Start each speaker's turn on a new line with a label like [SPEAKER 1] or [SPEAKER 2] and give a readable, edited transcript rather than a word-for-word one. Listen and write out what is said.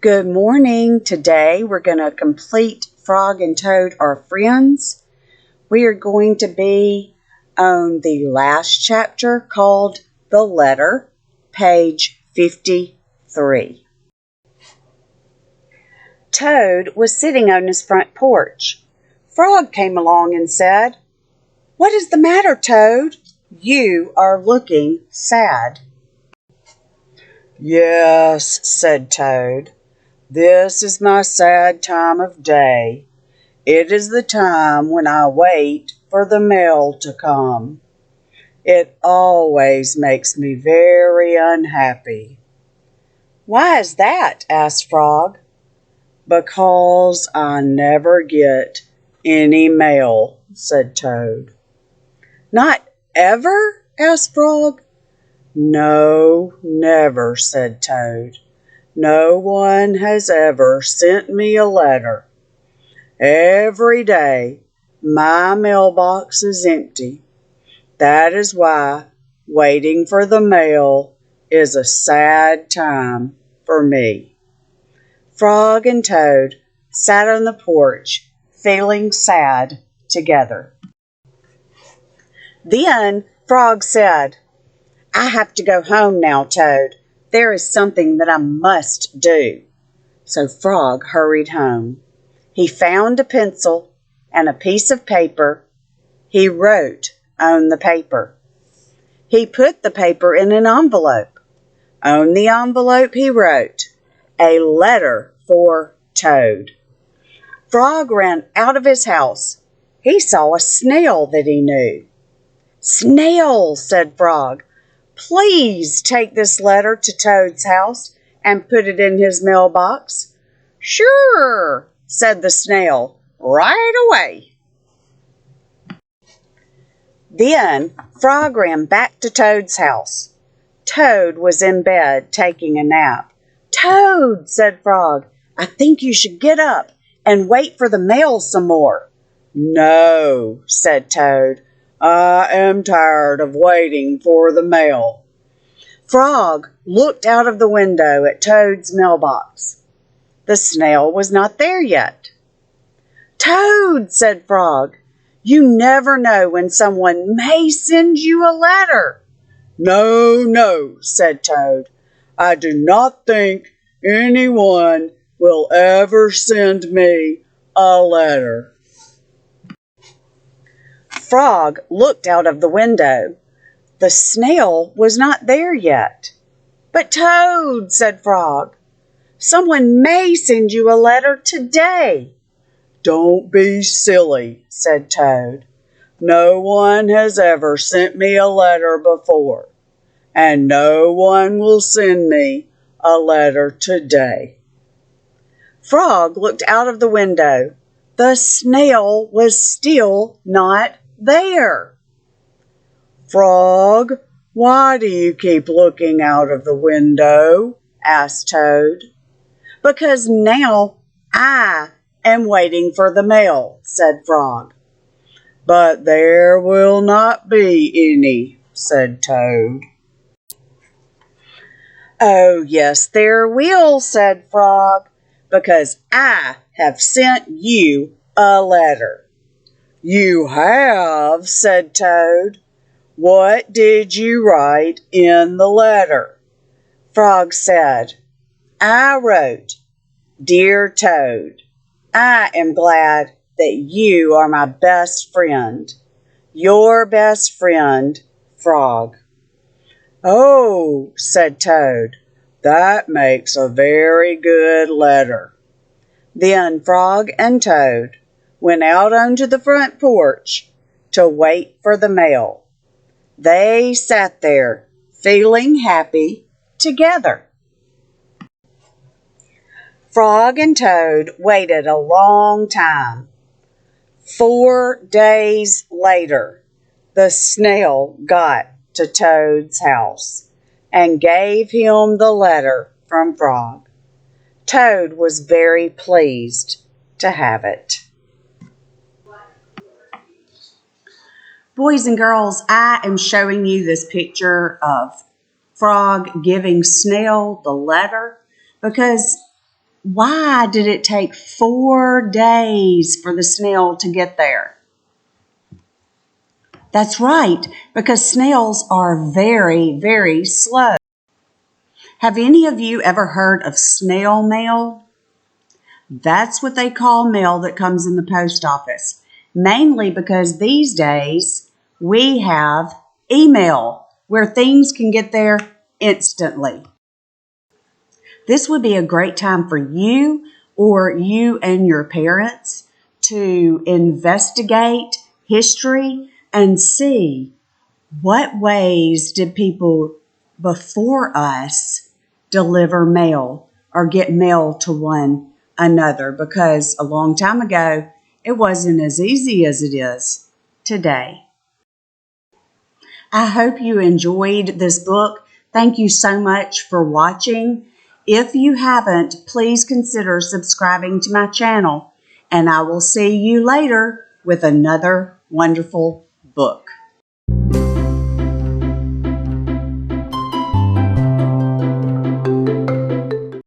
[SPEAKER 1] Good morning. Today we're going to complete Frog and Toad are friends. We are going to be on the last chapter called The Letter, page 53. Toad was sitting on his front porch. Frog came along and said, "What is the matter, Toad? You are looking sad." "Yes," said Toad. "This is my sad time of day. It is the time when I wait for the mail to come. It always makes me very unhappy." "Why is that?" asked Frog. "Because I never get any mail," said Toad. "Not ever?" asked Frog. "No, never," said Toad. "No one has ever sent me a letter. Every day my mailbox is empty. That is why waiting for the mail is a sad time for me." Frog and Toad sat on the porch, feeling sad together. Then Frog said, "I have to go home now, Toad. There is something that I must do." So Frog hurried home. He found a pencil and a piece of paper. He wrote on the paper. He put the paper in an envelope. On the envelope he wrote, "A letter for Toad." Frog ran out of his house. He saw a snail that he knew. "Snail," said Frog, "please take this letter to Toad's house and put it in his mailbox." "Sure," said the snail, "right away." Then Frog ran back to Toad's house. Toad was in bed taking a nap. "Toad," said Frog, "I think you should get up and wait for the mail some more." "No," said Toad, "I am tired of waiting for the mail." Frog looked out of the window at Toad's mailbox. The snail was not there yet. "Toad," said Frog, "you never know when someone may send you a letter." "No, no," said Toad. "I do not think anyone will ever send me a letter." Frog looked out of the window. The snail was not there yet. "But Toad," said Frog, "someone may send you a letter today." "Don't be silly," said Toad. "No one has ever sent me a letter before, and no one will send me a letter today." Frog looked out of the window. The snail was still not there. "Frog, why do you keep looking out of the window?" asked Toad. "Because now I am waiting for the mail," said Frog. "But there will not be any," said Toad. "Oh, yes, there will," said Frog, "because I have sent you a letter." "You have?" said Toad. "What did you write in the letter?" Frog said, "I wrote, 'Dear Toad, I am glad that you are my best friend. Your best friend, Frog.'" "Oh," said Toad, "that makes a very good letter." Then Frog and Toad went out onto the front porch to wait for the mail. They sat there, feeling happy together. Frog and Toad waited a long time. 4 days later, the snail got to Toad's house and gave him the letter from Frog. Toad was very pleased to have it. Boys and girls, I am showing you this picture of Frog giving Snail the letter because Why did it take 4 days for the snail to get there? That's right, because snails are very, very slow. Have any of you ever heard of snail mail? That's what they call mail that comes in the post office, mainly because these days we have email where things can get there instantly. This would be a great time for you or you and your parents to investigate history and see what ways did people before us deliver mail or get mail to one another, because a long time ago it wasn't as easy as it is today. I hope you enjoyed this book. Thank you so much for watching. If you haven't, please consider subscribing to my channel, and I will see you later with another wonderful book.